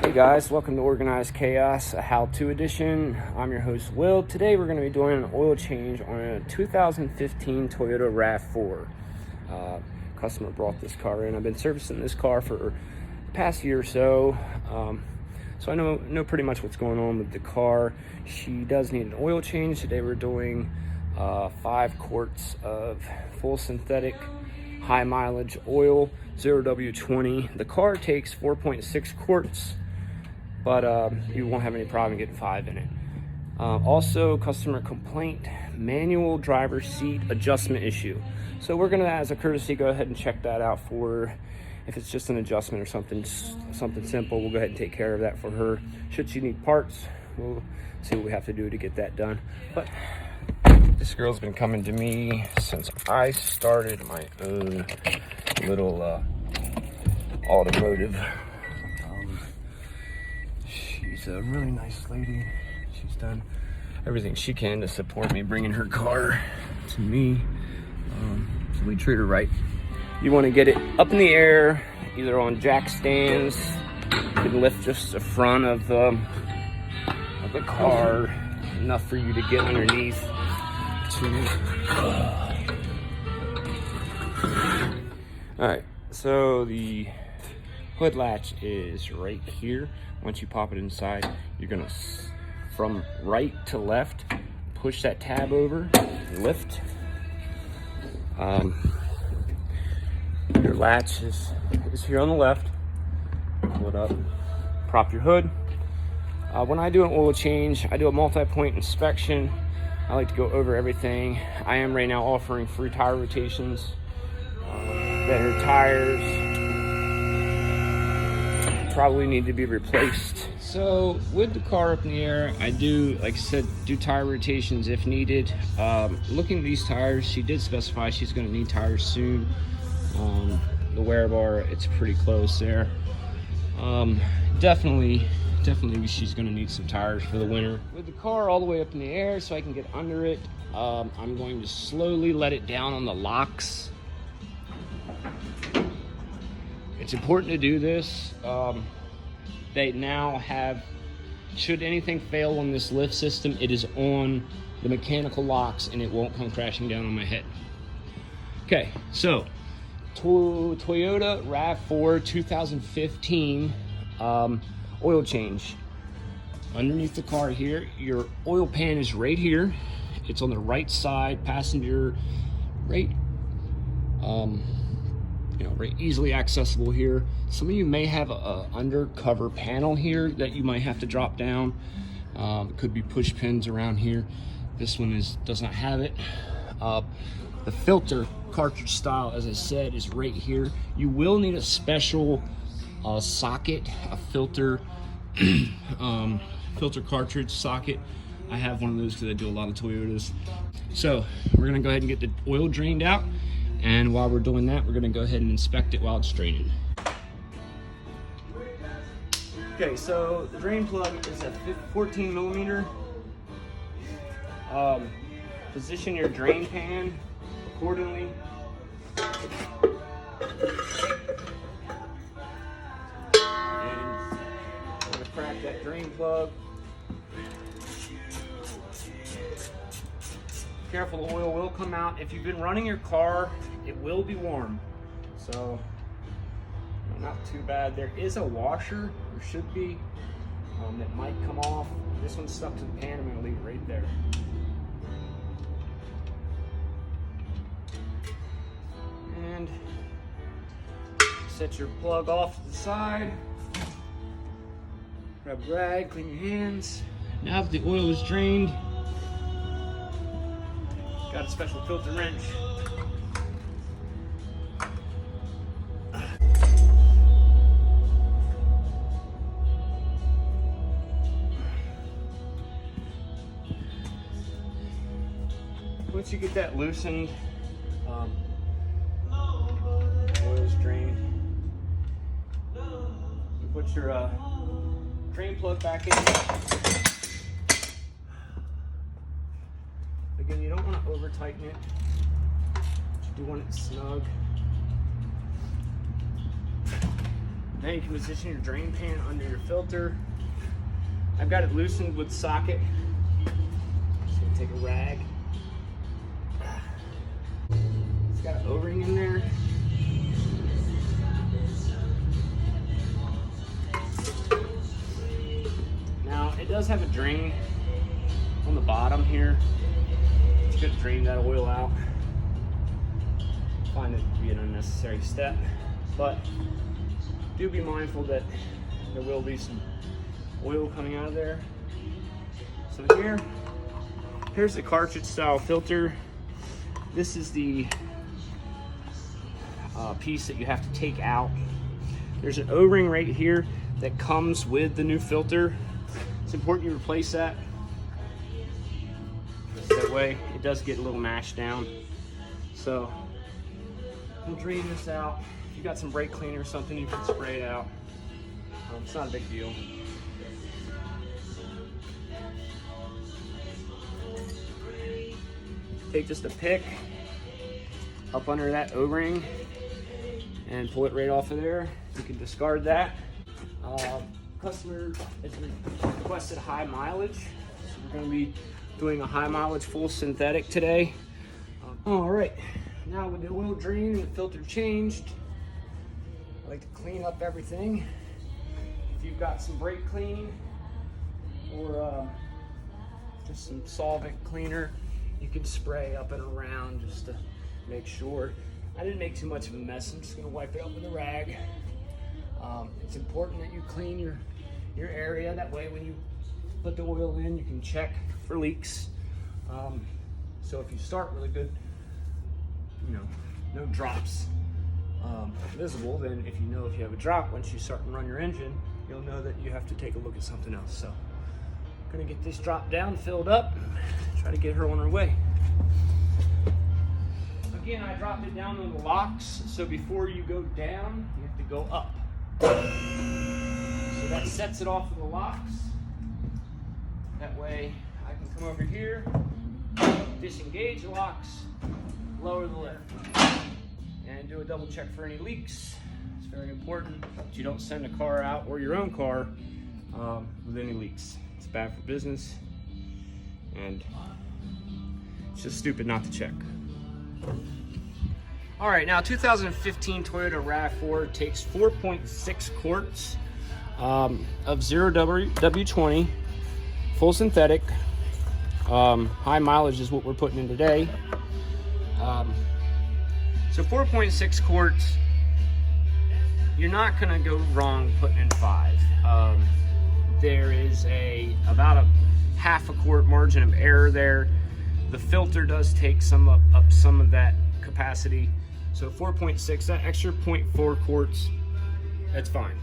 Hey guys, welcome to Organized Chaos How-To Edition. I'm your host Will. Today we're going to be doing an oil change on a 2015 Toyota RAV4. Customer brought this car in. I've been servicing this car for the past year or so. So I know pretty much what's going on with the car. She does need an oil change. Today we're doing 5 quarts of full synthetic high mileage oil, 0W20. The car takes 4.6 quarts, but you won't have any problem getting 5 in it. Also, customer complaint, manual driver seat adjustment issue. So we're gonna, as a courtesy, go ahead and check that out for her. If it's just an adjustment or something simple, we'll go ahead and take care of that for her. Should she need parts, we'll see what we have to do to get that done. But this girl's been coming to me since I started my own little automotive. She's a really nice lady. She's done everything she can to support me bringing her car to me. So we treat her right. You want to get it up in the air, either on jack stands. You can lift just the front of the car, enough for you to get underneath. Alright, so the hood latch is right here. Once you pop it inside, you're gonna, from right to left, push that tab over, lift. Your latch is here on the left. Pull it up, prop your hood. When I do an oil change, I do a multi-point inspection. I like to go over everything. I am right now offering free tire rotations. Better tires probably need to be replaced. So with the car up in the air, I do, like I said, do tire rotations if needed. Looking at these tires, she did specify she's going to need tires soon. The wear bar, it's pretty close there. Definitely she's going to need some tires for the winter. With the car all the way up in the air so I can get under it, I'm going to slowly let it down on the locks. It's important to do this. They now have, should anything fail on this lift system, it is on the mechanical locks and it won't come crashing down on my head. Okay, so Toyota RAV4 2015 oil change. Underneath the car here, your oil pan is right here. It's on the right side, passenger right, right, easily accessible here. Some of you may have a undercover panel here that you might have to drop down. It could be push pins around here. This one does not have it. The filter cartridge style, as I said, is right here. You will need a special socket, a filter filter cartridge socket. I have one of those because I do a lot of Toyotas. So we're gonna go ahead and get the oil drained out, and while we're doing that, we're gonna go ahead and inspect it while it's draining. Okay, so the drain plug is a 14 millimeter. Position your drain pan accordingly. Crack that drain plug. Careful, the oil will come out. If you've been running your car, it will be warm. So, not too bad. There is a washer, there should be, that might come off. This one's stuck to the pan, I'm gonna leave it right there. And set your plug off to the side. Grab a rag, clean your hands. Now that the oil is drained, got a special filter wrench. Once you get that loosened, oil's drained. You put your drain plug back in. Again, you don't want to over tighten it. You do want it snug. Then you can position your drain pan under your filter. I've got it loosened with socket. Just gonna take a rag. It's got an O-ring in there. Now it does have a drain on the bottom here. It's gonna drain that oil out. Find it to be an unnecessary step, but do be mindful that there will be some oil coming out of there. So here's the cartridge style filter. This is the piece that you have to take out. There's an O-ring right here that comes with the new filter. It's important you replace that. That way it does get a little mashed down. So we'll drain this out. If you got some brake cleaner or something, you can spray it out. It's not a big deal. Take just a pick up under that O-ring and pull it right off of there. You can discard that. Customer has requested high mileage, so we're going to be doing a high mileage full synthetic today. All right, now with the oil drain and the filter changed, I like to clean up everything. If you've got some brake clean or just some solvent cleaner, you can spray up and around just to make sure. I didn't make too much of a mess. I'm just gonna wipe it up with a rag. It's important that you clean your area. That way when you put the oil in, you can check for leaks. So if you start really good, no drops visible, then if you have a drop, once you start and run your engine, you'll know that you have to take a look at something else. So I'm gonna get this drop down, filled up, try to get her on her way. Again, I dropped it down on the locks, so before you go down, you have to go up. So that sets it off of the locks. That way I can come over here, disengage the locks, lower the lift, and do a double check for any leaks. It's very important that you don't send a car out or your own car with any leaks. It's bad for business, and it's just stupid not to check. All right, now 2015 Toyota RAV4 takes 4.6 quarts of 0W20, full synthetic. High mileage is what we're putting in today. So 4.6 quarts, you're not gonna go wrong putting in 5. There is about a half a quart margin of error there. The filter does take up some of that capacity. So 4.6, that extra 0.4 quarts, that's fine.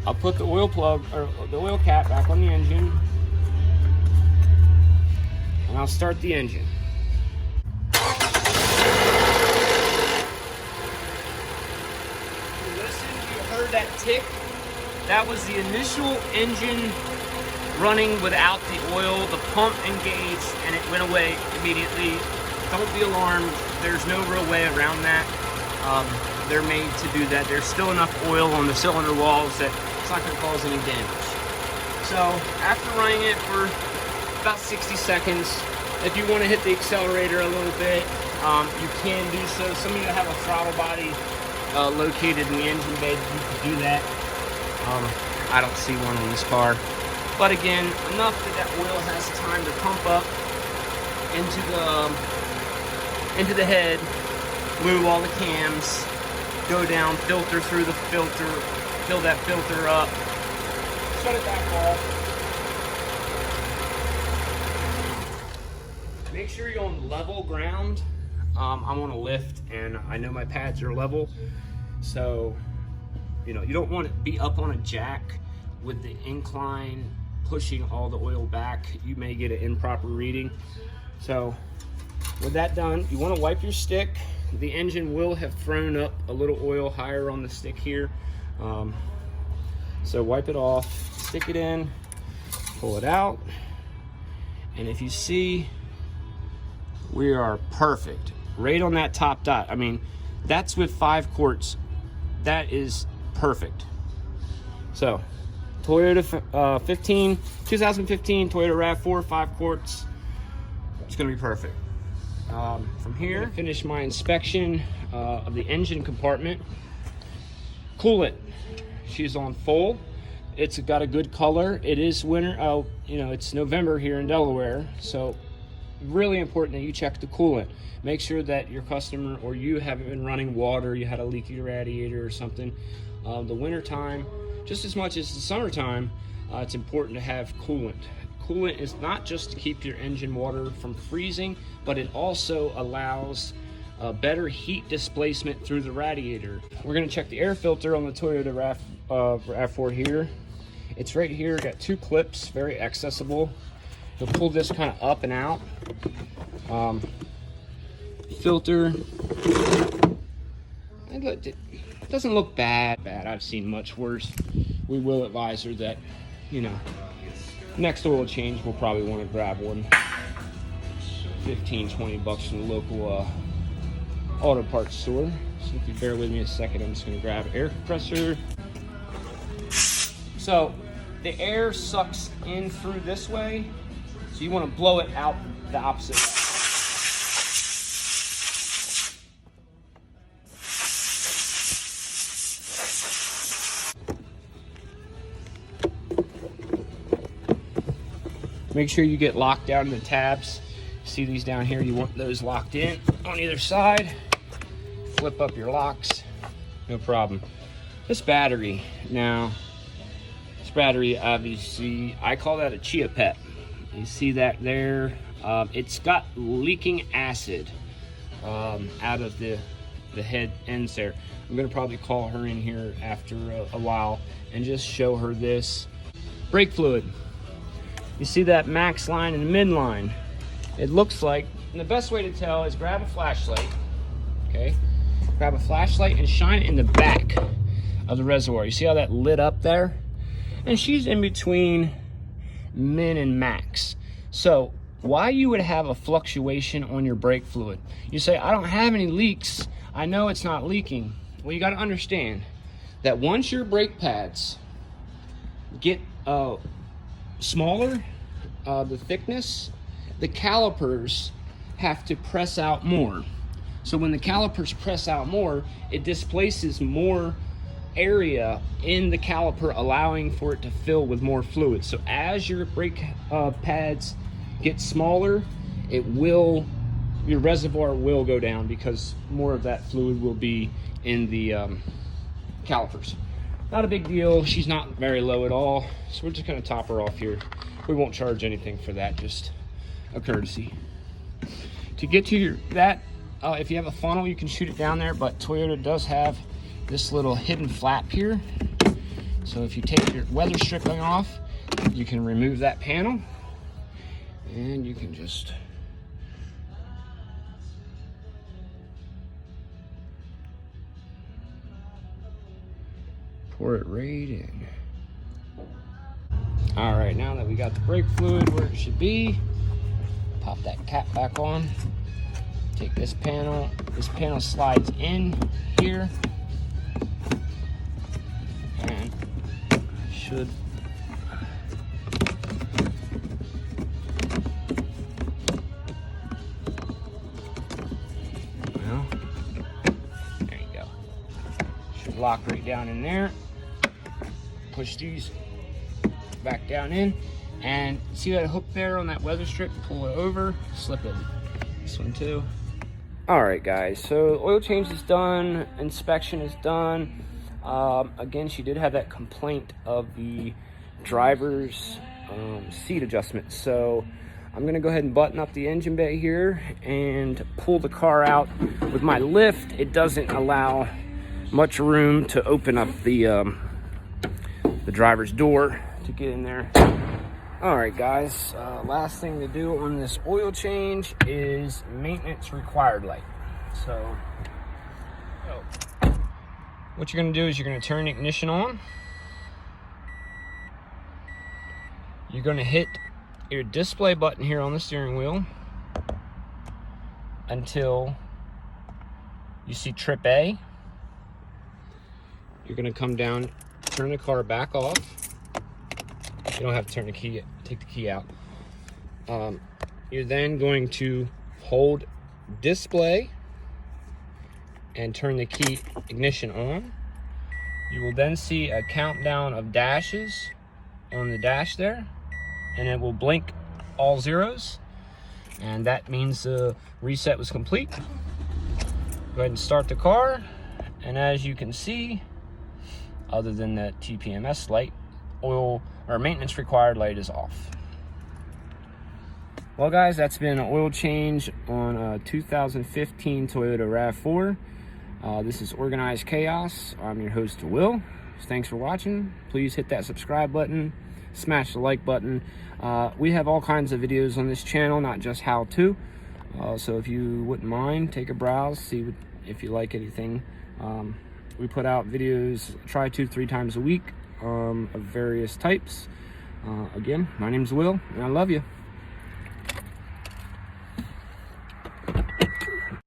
I'll put the oil plug, or the oil cap back on the engine, and I'll start the engine. Listen, you heard that tick? That was the initial engine running without the oil. The pump engaged and it went away immediately. Don't be alarmed. There's no real way around that. They're made to do that. There's still enough oil on the cylinder walls that it's not going to cause any damage. So after running it for about 60 seconds, if you want to hit the accelerator a little bit, you can do so. Some of you have a throttle body located in the engine bay, you can do that. I don't see one on this car. But again, enough that oil has time to pump up into the head, lube all the cams, go down, filter through the filter, fill that filter up, shut it back off. Make sure you're on level ground. I'm on a lift and I know my pads are level, so you don't want to be up on a jack with the incline pushing all the oil back. You may get an improper reading. So with that done, you want to wipe your stick. The engine will have thrown up a little oil higher on the stick here. So wipe it off, stick it in, pull it out, and if you see, we are perfect. right on that top dot. I mean, that's with 5 quarts. That is perfect. So, Toyota 2015 Toyota RAV4, 5 quarts. It's gonna be perfect. From here, finish my inspection of the engine compartment. Coolant, she's on full. It's got a good color. It is winter. You know, it's November here in Delaware, so really important that you check the coolant. Make sure that your customer or you haven't been running water, you had a leaky radiator or something. The winter time, just as much as the summertime, it's important to have coolant. Coolant is not just to keep your engine water from freezing, but it also allows better heat displacement through the radiator. We're gonna check the air filter on the Toyota RAV4 here. It's right here, got 2 clips, very accessible. You'll pull this kind of up and out. Filter, it doesn't look bad. I've seen much worse. We will advise her that, you know, next oil change, we'll probably want to grab one. 15-20 bucks from the local auto parts store. So if you bear with me a second, I'm just going to grab air compressor. So the air sucks in through this way, so you want to blow it out the opposite way. Make sure you get locked down in the tabs. See these down here, you want those locked in on either side. Flip up your locks, no problem. This battery, now, this battery obviously, I call that a chia pet. You see that there? It's got leaking acid out of the head ends there. I'm gonna probably call her in here after a while and just show her this. Brake fluid. You see that max line and mid line. It looks like, and the best way to tell is grab a flashlight, okay? Grab a flashlight and shine it in the back of the reservoir. You see how that lit up there? And she's in between min and max. So why you would have a fluctuation on your brake fluid? You say, I don't have any leaks. I know it's not leaking. Well, you gotta understand that once your brake pads get smaller, the thickness, the calipers have to press out more. So when the calipers press out more, it displaces more area in the caliper, allowing for it to fill with more fluid. So as your brake pads get smaller, your reservoir will go down because more of that fluid will be in the calipers. Not a big deal. She's not very low at all. So we're just gonna top her off here. We won't charge anything for that, just a courtesy. To get to if you have a funnel, you can shoot it down there, but Toyota does have this little hidden flap here. So if you take your weather stripping off, you can remove that panel and you can just pour it right in. All right, now that we got the brake fluid where it should be, pop that cap back on. Take this panel slides in here and should there you go. Should lock right down in there. Push these back down in, and see that hook there on that weather strip? Pull it over, slip it. This one too. All right, guys, so oil change is done, inspection is done. Again, she did have that complaint of the driver's seat adjustment, so I'm gonna go ahead and button up the engine bay here and pull the car out. With my lift, it doesn't allow much room to open up the driver's door to get in there. All right, guys, last thing to do on this oil change is maintenance required light. So what you're gonna do is you're gonna turn the ignition on. You're gonna hit your display button here on the steering wheel until you see trip A. You're going to come down, turn the car back off. You don't have to turn the key, take the key out. You're then going to hold display and turn the key ignition on. You will then see a countdown of dashes on the dash there, and it will blink all zeros, and that means the reset was complete. Go ahead and start the car, and as you can see, other than the TPMS light, oil or maintenance required light is off. Well guys, that's been an oil change on a 2015 Toyota RAV4. This is Organized Chaos. I'm your host, Will. Thanks for watching. Please hit that subscribe button, smash the like button. We have all kinds of videos on this channel, not just how to. So if you wouldn't mind, take a browse, see if you like anything. We put out videos, try 2-3 times a week of various types. Again, my name's Will, and I love you.